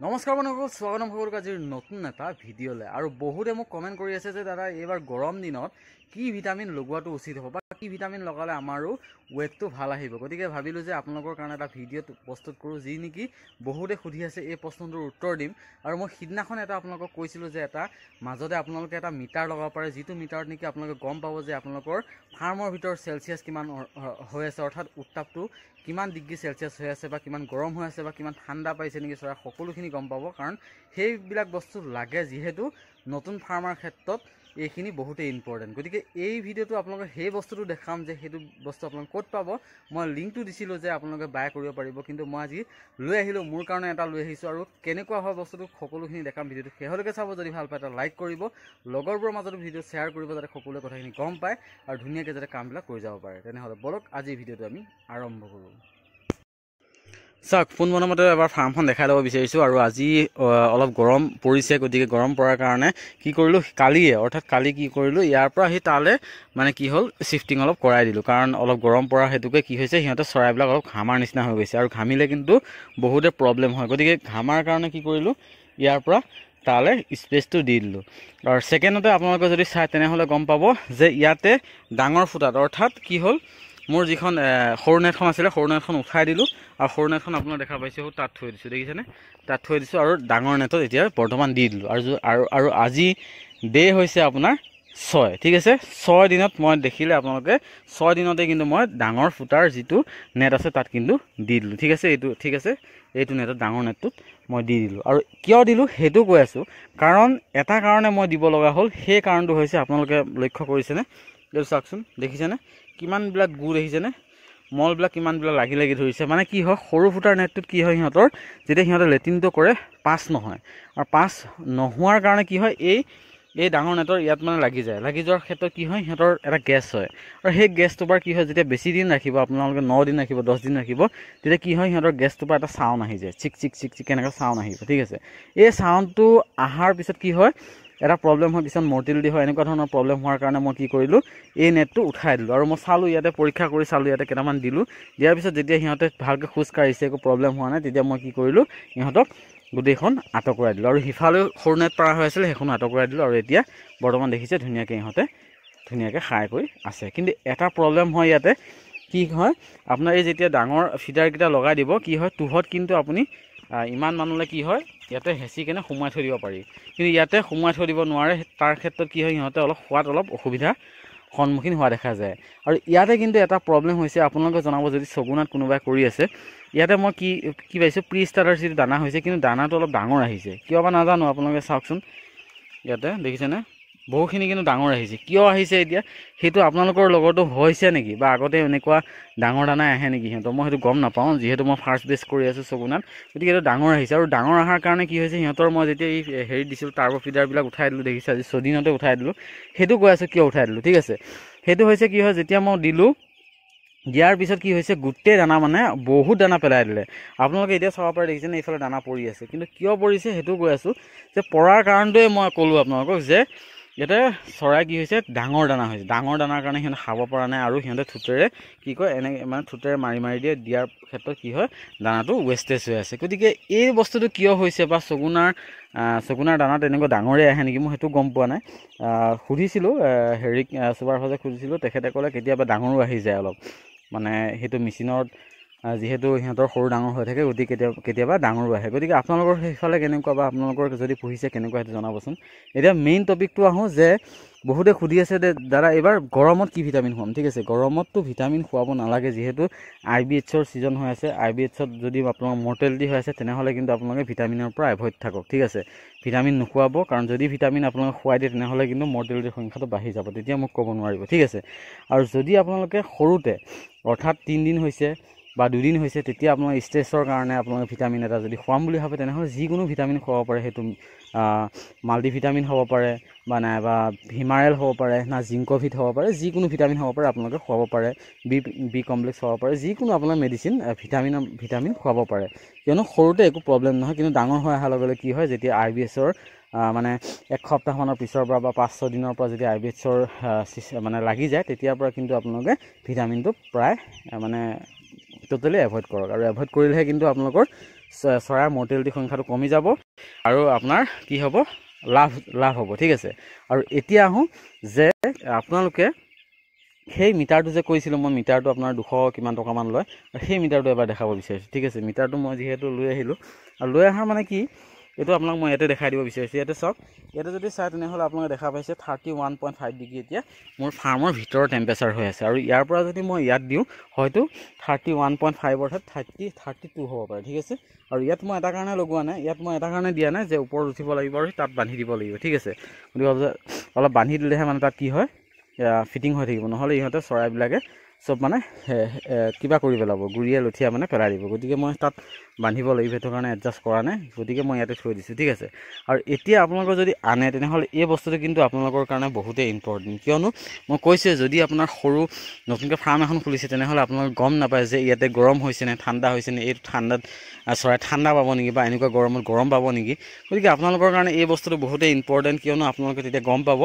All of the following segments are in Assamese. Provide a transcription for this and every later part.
নমস্কাৰ বন্ধুসকল, স্বাগতম সকলোকে আজিৰ নতুন এটা ভিডিঅ'লৈ। আৰু বহুতে মোক কমেণ্ট কৰি আছে যে দাদা এইবাৰ গৰম দিনত কি ভিটামিন লগোৱাটো উচিত হ'ব বা কি ভিটামিন লগালে আমাৰো ৱেটটো ভাল আহিব। গতিকে ভাবিলোঁ যে আপোনালোকৰ কাৰণে এটা ভিডিঅ' প্ৰস্তুত কৰোঁ, যি নেকি বহুতে সুধি আছে এই প্ৰশ্নটোৰ উত্তৰ দিম। আৰু মই সিদিনাখন এটা আপোনালোকক কৈছিলোঁ যে এটা মাজতে আপোনালোকে এটা মিটাৰ লগাব পাৰে, যিটো মিটাৰত নেকি আপোনালোকে গম পাব যে আপোনালোকৰ ফাৰ্মৰ ভিতৰত চেলচিয়াছ কিমান হৈ আছে, অৰ্থাৎ উত্তাপটো কিমান ডিগ্ৰী চেলচিয়াছ হৈ আছে বা কিমান গৰম হৈ আছে বা কিমান ঠাণ্ডা পাইছে নেকি চৰাই, সকলোখিনি গম পাব। কাৰণ সেইবিলাক বস্তু লাগে, যিহেতু নতুন ফাৰ্মাৰ ক্ষেত্ৰত এইখিনি বহুতেই ইম্পৰ্টেণ্ট। গতিকে এই ভিডিঅ'টো আপোনালোকে সেই বস্তুটো দেখাম যে সেইটো বস্তু আপোনালোকে ক'ত পাব। মই লিংকটো দিছিলোঁ যে আপোনালোকে বাই কৰিব পাৰিব, কিন্তু মই আজি লৈ আহিলোঁ, মোৰ কাৰণে এটা লৈ আহিছোঁ। আৰু কেনেকুৱা হয় বস্তুটো সকলোখিনি দেখাম। ভিডিঅ'টো শেহলৈকে চাব, যদি ভাল পায় এটা লাইক কৰিব, লগৰবোৰৰ মাজতো ভিডিঅ' শ্বেয়াৰ কৰিব, যাতে সকলোৱে কথাখিনি গম পায় আৰু ধুনীয়াকৈ যাতে কামবিলাক কৰি যাব পাৰে। তেনেহ'লে বলক আজিৰ ভিডিঅ'টো আমি আৰম্ভ কৰোঁ। চাওক, পোনপ্ৰথমতে এবাৰ ফাৰ্মখন দেখাই ল'ব বিচাৰিছোঁ। আৰু আজি অলপ গৰম পৰিছে, গতিকে গৰম পৰাৰ কাৰণে কি কৰিলোঁ, কালি কি কৰিলোঁ, ইয়াৰ পৰা আহি তালৈ মানে কি হ'ল, চিফটিং অলপ কৰাই দিলোঁ। কাৰণ অলপ গৰম পৰা হেতুকে কি হৈছে, সিহঁতে চৰাইবিলাক অলপ ঘামাৰ নিচিনা হৈ গৈছে, আৰু ঘামিলে কিন্তু বহুতে প্ৰব্লেম হয়। গতিকে ঘামাৰ কাৰণে কি কৰিলোঁ, ইয়াৰ পৰা তালৈ স্পেচটো দি দিলোঁ। আৰু ছেকেণ্ডতে আপোনালোকে যদি চাই তেনেহ'লে গম পাব যে ইয়াতে ডাঙৰ ফুটাত, অৰ্থাৎ কি হ'ল, মোৰ যিখন সৰু নেটখন আছিলে, সৰু নেটখন উঠাই দিলোঁ। আৰু সৰু নেটখন আপোনালোকে দেখা পাইছে, তাত থৈ দিছোঁ, দেখিছেনে? তাত থৈ দিছোঁ আৰু ডাঙৰ নেটত এতিয়া বৰ্তমান দি দিলোঁ। আৰু আজি ডে হৈছে আপোনাৰ 6, ঠিক আছে। 6 দিনত মই দেখিলে আপোনালোকে 6 দিনতে কিন্তু মই ডাঙৰ ফুটাৰ যিটো নেট আছে তাত কিন্তু দি দিলোঁ, ঠিক আছে। ঠিক আছে, এইটো নেটত ডাঙৰ নেটটোত মই দি দিলোঁ। আৰু কিয় দিলোঁ সেইটো কৈ আছোঁ, কাৰণ এটা কাৰণে মই দিব লগা হ'ল। সেই কাৰণটো হৈছে, আপোনালোকে লক্ষ্য কৰিছেনে, এইটো চাওকচোন, দেখিছেনে কিমানবিলাক গু, দেখিছেনে মলবিলাক কিমানবিলাক লাগি ধৰিছে। মানে কি হয়, সৰু ফুটাৰ নেটটোত কি হয়, সিহঁতৰ যেতিয়া সিহঁতে লেট্ৰিনটো কৰে পাছ নহয়, আৰু পাছ নোহোৱাৰ কাৰণে কি হয়, এই ডাঙৰ নেটৰ ইয়াত মানে লাগি যোৱাৰ ক্ষেত্ৰত কি হয়, সিহঁতৰ এটা গেছ হয়। আৰু সেই গেছটোৰ পৰা কি হয়, যেতিয়া বেছি দিন ৰাখিব, আপোনালোকে 9 দিন ৰাখিব, 10 দিন ৰাখিব, তেতিয়া কি হয়, সিহঁতৰ গেছটোৰ পৰা এটা চাউণ্ড আহি যায়, চিক চিক চিক চিক এনেকৈ চাউণ্ড আহিব, ঠিক আছে। এই চাউণ্ডটো অহাৰ পিছত কি হয়, এটা প্ৰব্লেম হয়, কিছুমান মৰ্টিলিটি হয়। এনেকুৱা ধৰণৰ প্ৰব্লেম হোৱাৰ কাৰণে মই কি কৰিলোঁ, এই নেটটো উঠাই দিলোঁ। আৰু মই চালোঁ, ইয়াতে পৰীক্ষা কৰি চালোঁ, ইয়াতে কেইটামান দিলোঁ। দিয়াৰ পিছত যেতিয়া সিহঁতে ভালকৈ খোজ কাঢ়িছে, একো প্ৰব্লেম হোৱা নাই, তেতিয়া মই কি কৰিলোঁ, সিহঁতক গোটেইখন আঁতৰাই দিলোঁ। আৰু সিফালেও সৰু নেট পাৰ হৈ আছিলে, সেইখনো আঁতৰাই দিলোঁ। আৰু এতিয়া বৰ্তমান দেখিছে ধুনীয়াকৈ ইহঁতে খাই কৰি আছে। কিন্তু এটা প্ৰব্লেম হয় ইয়াতে, কি হয়, আপোনাৰ এই যেতিয়া ডাঙৰ ফিডাৰকেইটা লগাই দিব, কি হয়, টোহত কিন্তু আপুনি ইমান মানুহলৈ কি হয়, ইয়াতে হেঁচি কেনে সোমোৱাই থৈ দিব পাৰি। কিন্তু ইয়াতে সোমোৱাই থৈ দিব নোৱাৰে। তাৰ ক্ষেত্ৰত কি হয়, সিহঁতে খোৱাত অলপ অসুবিধা সন্মুখীন হোৱা দেখা যায়। আৰু ইয়াতে কিন্তু এটা প্ৰব্লেম হৈছে, আপোনালোকে জনাব যদি ছগুনাত কোনোবাই কৰি আছে। ইয়াতে মই কি পাইছোঁ, প্ৰি ষ্টাৰ্টাৰ যিটো দানা হৈছে, কিন্তু দানাটো অলপ ডাঙৰ আহিছে, কিয় বা নাজানো। আপোনালোকে চাওকচোন, ইয়াতে দেখিছেনে, বহুখিনি কিন্তু ডাঙৰ আহিছে। কিয় আহিছে এতিয়া, সেইটো আপোনালোকৰ লগতো হৈছে নেকি, বা আগতে এনেকুৱা ডাঙৰ দানা আহে নেকি সিহঁতৰ, মই সেইটো গম নাপাওঁ, যিহেতু মই ফাৰ্ষ্ট বেচ কৰি আছোঁ ছগুনাত। গতিকে এইটো ডাঙৰ আহিছে। আৰু ডাঙৰ অহাৰ কাৰণে কি হৈছে, সিহঁতৰ মই যেতিয়া এই হেৰি দিছিলোঁ, টাৰ্বো ফিডাৰবিলাক উঠাই দিলোঁ, দেখিছে, আজি 6 দিনতে উঠাই দিলোঁ। সেইটো কৈ আছোঁ কিয় উঠাই দিলোঁ, ঠিক আছে। সেইটো হৈছে কি হয়, যেতিয়া মই দিয়াৰ পিছত কি হৈছে, গোটেই দানা মানে বহুত দানা পেলাই দিলে। আপোনালোকে এতিয়া চাব পাৰে, দেখিছেনে, এইফালে দানা পৰি আছে। কিন্তু কিয় পৰিছে সেইটো কৈ আছোঁ, যে পৰাৰ কাৰণটোৱে মই ক'লোঁ আপোনালোকক, যে ইয়াতে চৰাই কি হৈছে, ডাঙৰ দানা হৈছে। ডাঙৰ দানাৰ কাৰণে সিহঁতে খাব পৰা নাই, আৰু সিহঁতে ঠোঁটেৰে কি কয়, মানে ঠোঁটেৰে মাৰি দিয়ে। দিয়াৰ ক্ষেত্ৰত কি হয়, দানাটো ৱেষ্টেজ হৈ আছে। গতিকে এই বস্তুটো কিয় হৈছে, বা ছগুনাৰ দানা তেনেকুৱা ডাঙৰেই আহে নেকি, মই সেইটো গম পোৱা নাই। সুধিছিলোঁ হেৰিক, চুপাৰভাইজাৰক সুধিছিলোঁ, তেখেতে ক'লে কেতিয়াবা ডাঙৰো আহি যায় অলপ, মানে সেইটো মেচিনত যিহেতু সিহঁতৰ সৰু ডাঙৰ হৈ থাকে, গতিকে কেতিয়াবা ডাঙৰো আহে। গতিকে আপোনালোকৰ সেইফালে কেনেকুৱা, বা আপোনালোকৰ যদি পুহিছে কেনেকুৱা, সেইটো জনাবচোন। এতিয়া মেইন টপিকটো আহোঁ, যে বহুতে সুধি আছে যে দাদা এইবাৰ গৰমত কি ভিটামিন খুৱাম, ঠিক আছে। গৰমততো ভিটামিন খুৱাব নালাগে, যিহেতু IBHৰ ছিজন হৈ আছে। IBHত যদি আপোনাৰ মৰ্টেলিটি হৈ আছে, তেনেহ'লে কিন্তু আপোনালোকে ভিটামিনৰ পৰা এভইড থাকক, ঠিক আছে। ভিটামিন নোখোৱাব, কাৰণ যদি ভিটামিন আপোনালোকে খুৱাই দিয়ে, তেনেহ'লে কিন্তু মৰ্টেলিটিৰ সংখ্যাটো বাঢ়ি যাব, তেতিয়া মোক ক'ব নোৱাৰিব, ঠিক আছে। আৰু যদি আপোনালোকে সৰুতে, অৰ্থাৎ 3 দিন হৈছে বা 2 দিন হৈছে, তেতিয়া আপোনাৰ ষ্ট্ৰেছৰ কাৰণে আপোনালোকে ভিটামিন এটা যদি খুৱাম বুলি ভাবে, তেনেহ'লে যিকোনো ভিটামিন খুৱাব পাৰে। সেইটো মাল্টিভিটামিন হ'ব পাৰে, বা নাইবা ভিমাৰেল হ'ব পাৰে, না জিংকভিট হ'ব পাৰে, যিকোনো ভিটামিন হ'ব পাৰে, আপোনালোকে খুৱাব পাৰে। বি কমপ্লেক্স হ'ব পাৰে, যিকোনো আপোনাৰ মেডিচিন ভিটামিন খুৱাব পাৰে, কিয়নো সৰুতে একো প্ৰব্লেম নহয়। কিন্তু ডাঙৰ হৈ অহাৰ লগে লগে কি হয়, যেতিয়া IBHৰ মানে 1 সপ্তাহমানৰ পিছৰ পৰা বা 5-6 দিনৰ পৰা যেতিয়া IBHৰ মানে লাগি যায়, তেতিয়াৰ পৰা কিন্তু আপোনালোকে ভিটামিনটো প্ৰায় মানে টোটেলি এভইড কৰক। আৰু এভইড কৰিলেহে কিন্তু আপোনালোকৰ চৰাইৰ মৰ্টেলিটি সংখ্যাটো কমি যাব আৰু আপোনাৰ কি হ'ব লাভ হ'ব ঠিক আছে। আৰু এতিয়া আহোঁ যে আপোনালোকে সেই মিটাৰটো যে কৈছিলোঁ মই, মিটাৰটো আপোনাৰ 200 কিমান টকামান লয়, সেই মিটাৰটো এবাৰ দেখাব বিচাৰিছোঁ ঠিক আছে। মিটাৰটো মই যিহেতু লৈ আহিলোঁ, আৰু লৈ অহা মানে কি, এইটো আপোনাক মই ইয়াতে দেখাই দিব বিচাৰিছোঁ। ইয়াতে চাওক, ইয়াতে যদি চাই তেনেহ'লে আপোনালোকে দেখা পাইছে 31.5 ডিগ্ৰী এতিয়া মোৰ ফাৰ্মৰ ভিতৰৰ টেম্পাৰেচাৰ হৈ আছে। আৰু ইয়াৰ পৰা যদি মই ইয়াত দিওঁ হয়তো 31.5 অৰ্থাৎ 32 হ'ব পাৰে ঠিক আছে। আৰু ইয়াত মই এটা কাৰণে লগোৱা নাই, ইয়াত মই এটা কাৰণে দিয়া নাই যে ওপৰত উঠিব লাগিব আৰু তাত বান্ধি দিব লাগিব ঠিক আছে। গতিকে অলপ বান্ধি দিলেহে মানে তাত কি হয় ফিটিং হৈ থাকিব, নহ'লে ইহঁতে চৰাইবিলাকে চব মানে কিবা কৰি পেলাব, গুৰিয়ে লঠিয়া মানে পেলাই দিব। গতিকে মই তাত বান্ধিব লাগিব, সেইটো কাৰণে এডজাষ্ট কৰা নাই, গতিকে মই ইয়াতে থৈ দিছোঁ ঠিক আছে। আৰু এতিয়া আপোনালোকৰ যদি আনে তেনেহ'লে এই বস্তুটো কিন্তু আপোনালোকৰ কাৰণে বহুতেই ইম্পৰ্টেণ্ট, কিয়নো মই কৈছোঁ যদি আপোনাৰ সৰু নতুনকৈ ফাৰ্ম এখন খুলিছে তেনেহ'লে আপোনালোকে গম নাপায় যে ইয়াতে গৰম হৈছে নে ঠাণ্ডা হৈছে নে, এইটো ঠাণ্ডাত চৰাই ঠাণ্ডা পাব নেকি বা এনেকুৱা গৰমত গৰম পাব নেকি। গতিকে আপোনালোকৰ কাৰণে এই বস্তুটো বহুতেই ইম্পৰ্টেণ্ট, কিয়নো আপোনালোকে তেতিয়া গম পাব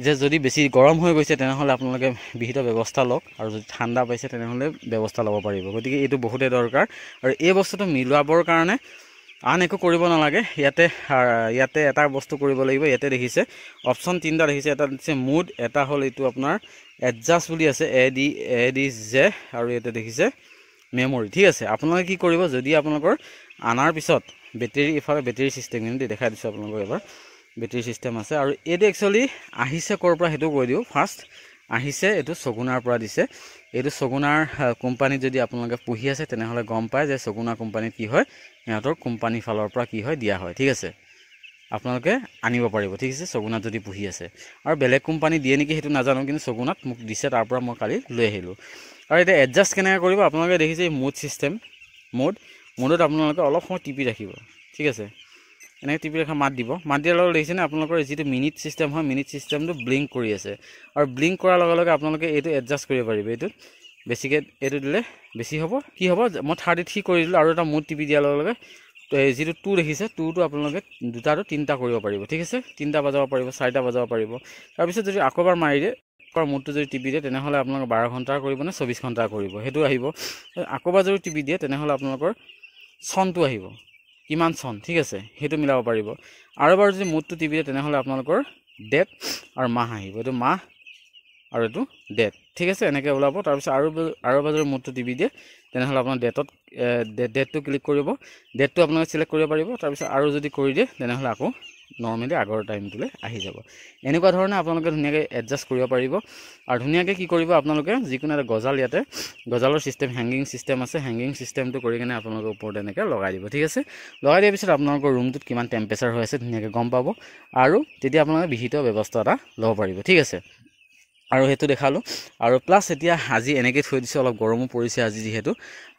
যে যদি বেছি গৰম হৈ গৈছে তেনেহ'লে আপোনালোকে বিহিত ব্যৱস্থা লওক, আৰু যদি ঠাণ্ডা পাইছে তেনেহ'লে ব্যৱস্থা ল'ব পাৰিব। গতিকে এইটো বহুতেই দৰকাৰ। আৰু এই বস্তুটো মিলাবৰ কাৰণে আন একো কৰিব নালাগে, ইয়াতে এটা বস্তু কৰিব লাগিব। ইয়াতে দেখিছে অপশ্যন 3টা দেখিছে, এটা দিছে মুড, এটা হ'ল এইটো আপোনাৰ এডজাষ্ট বুলি আছে ADJ, আৰু ইয়াতে দেখিছে মেমৰি ঠিক আছে। আপোনালোকে কি কৰিব, যদি আপোনালোকৰ আনাৰ পিছত বেটেৰী, ইফালে বেটেৰী ছিষ্টেম কিন্তু দেখাই দিছোঁ আপোনালোকক এবাৰ, বেটেৰী ছিষ্টেম আছে। আৰু এইটো একচুৱেলি আহিছে ক'ৰ পৰা সেইটো কৈ দিওঁ। ফাৰ্ষ্ট আহিছে এইটো ছগুনাৰ পৰা দিছে। এইটো ছগুনাৰ কোম্পানীত যদি আপোনালোকে পুহি আছে তেনেহ'লে গম পায় যে ছগুনা কোম্পানীত কি হয়, সিহঁতৰ কোম্পানীৰ ফালৰ পৰা কি হয় দিয়া হয় ঠিক আছে। আপোনালোকে আনিব পাৰিব ঠিক আছে ছগুনাত যদি পুহি আছে। আৰু বেলেগ কোম্পানী দিয়ে নেকি সেইটো নাজানো, কিন্তু ছগুনাত মোক দিছে, তাৰ পৰা মই কালি লৈ আহিলোঁ। আৰু এতিয়া এডজাষ্ট কেনেকৈ কৰিব, আপোনালোকে দেখিছে এই মুড ছিষ্টেম, মুডত আপোনালোকে অলপ সময় টিপি ৰাখিব ঠিক আছে। এনেকৈ টিপি ৰখা মাত দিব, মাত দিয়াৰ লগত দেখিছেনে আপোনালোকৰ যিটো মিনিট ছিষ্টেম হয়, মিনিট ছিষ্টেমটো ব্লিংক কৰি আছে। আৰু ব্লিংক কৰাৰ লগে লগে আপোনালোকে এইটো এডজাষ্ট কৰিব পাৰিব, এইটোত বেছিকৈ এইটো দিলে বেছি হ'ব, কি হ'ব মই 33 কৰি দিলোঁ। আৰু এটা মুড টিপি দিয়াৰ লগে লগে যিটো 2 দেখিছে 2টো আপোনালোকে 2টা 3টা কৰিব পাৰিব ঠিক আছে, 3টা বজাব পাৰিব, 4টা বজাব পাৰিব। তাৰপিছত যদি আকৌ এবাৰ মাৰি দিয়ে, মুডটো যদি টিপি দিয়ে তেনেহ'লে আপোনালোকৰ 12 ঘণ্টা কৰিব নে 24 ঘণ্টা কৰিব সেইটো আহিব। আকৌ এবাৰ যদি টিপি দিয়ে তেনেহ'লে আপোনালোকৰ চনটো আহিব, কিমান চন ঠিক আছে, সেইটো মিলাব পাৰিব। আৰু এবাৰ যদি মুডটো টিপি দিয়ে তেনেহ'লে আপোনালোকৰ ডেট আৰু মাহ আহিব, এইটো মাহ আৰু এইটো ডেট ঠিক আছে, এনেকৈ ওলাব। তাৰপিছত আৰু এবাৰ যদি মুডটো টিপি দিয়ে তেনেহ'লে আপোনাৰ ডেটটো ক্লিক কৰিব, ডেটটো আপোনালোকে চিলেক্ট কৰিব পাৰিব। তাৰপিছত আৰু যদি কৰি দিয়ে তেনেহ'লে আকৌ নৰ্মেলি আগৰ টাইমটোলৈ আহি যাব। এনেকুৱা ধৰণে আপোনালোকে ধুনীয়াকৈ এডজাষ্ট কৰিব পাৰিব। আৰু ধুনীয়াকৈ কি কৰিব, আপোনালোকে যিকোনো এটা গজাল, ইয়াতে গজালৰ ছিষ্টেম হেংগিং ছিষ্টেম আছে, হেংগিং ছিষ্টেমটো কৰি কিনে আপোনালোকে ওপৰত এনেকৈ লগাই দিব ঠিক আছে। লগাই দিয়াৰ পিছত আপোনালোকৰ ৰুমটোত কিমান টেম্পাৰেচাৰ হৈ আছে ধুনীয়াকৈ গম পাব, আৰু তেতিয়া আপোনালোকে বিহিত ব্যৱস্থা এটা ল'ব পাৰিব ঠিক আছে। আৰু সেইটো দেখালোঁ। আৰু প্লাছ এতিয়া আজি এনেকৈ থৈ দিছোঁ, অলপ গৰমো পৰিছে আজি যিহেতু।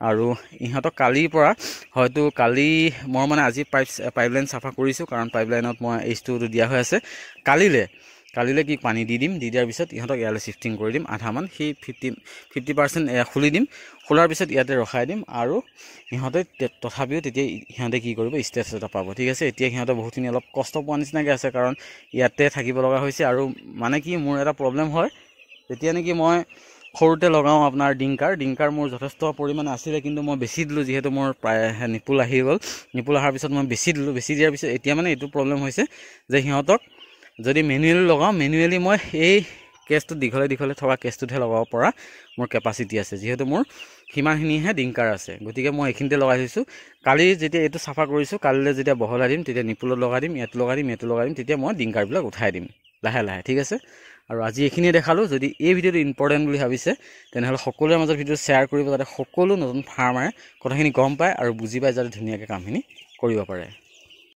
আৰু ইহঁতক কালিৰ পৰা হয়তো কালি মই মানে আজি পাইপলাইন চাফা কৰিছোঁ, কাৰণ পাইপলাইনত মই H2টো দিয়া হৈ আছে। কালিলৈ কি পানী দি দিম, দি দিয়াৰ পিছত ইহঁতক ইয়ালৈ চিফটিং কৰি দিম আধামান, সেই 50% খুলি দিম, খোলাৰ পিছত ইয়াতে ৰখাই দিম। আৰু সিহঁতে তথাপিও তেতিয়া সিহঁতে কি কৰিব, ষ্টেজ এটা পাব ঠিক আছে। এতিয়া সিহঁতে বহুতখিনি অলপ কষ্ট পোৱা নিচিনাকৈ আছে, কাৰণ ইয়াতে থাকিব লগা হৈছে। আৰু মানে কি মোৰ এটা প্ৰব্লেম হয়, যেতিয়া নেকি মই সৰুতে লগাওঁ আপোনাৰ ডিংকাৰ মোৰ যথেষ্ট পৰিমাণে আছিলে, কিন্তু মই বেছি দিলোঁ, যিহেতু মোৰ প্ৰায় নিপুল আহি গ'ল। নিপুল অহাৰ পিছত মই বেছি দিলোঁ, বেছি দিয়াৰ পিছত এতিয়া মানে এইটো প্ৰব্লেম হৈছে যে সিহঁতক যদি মেনুৱেলি লগাওঁ, মেনুৱেলি মই এই কেছটো দীঘলে থকা কেছটোতহে লগাব পৰা মোৰ কেপাচিটি আছে, যিহেতু মোৰ সিমানখিনিহে ডিংকাৰ আছে। গতিকে মই এইখিনিতে লগাই থৈছোঁ। কালি যেতিয়া এইটো চাফা কৰিছোঁ, কালিলৈ যেতিয়া বহলাই দিম তেতিয়া নিপুলত লগাই দিম, ইয়াত লগাই দিম, তেতিয়া মই ডিংকাৰবিলাক উঠাই দিম লাহে লাহে ঠিক আছে। আৰু আজি এইখিনিয়ে দেখালোঁ। যদি এই ভিডিঅ'টো ইম্পৰ্টেণ্ট বুলি ভাবিছে তেনেহ'লে সকলোৰে মাজত ভিডিঅ'টো শ্বেয়াৰ কৰিব, যাতে সকলো নতুন ফাৰ্মাৰে কথাখিনি গম পায় আৰু বুজি পায়, যাতে ধুনীয়াকৈ কামখিনি কৰিব পাৰে।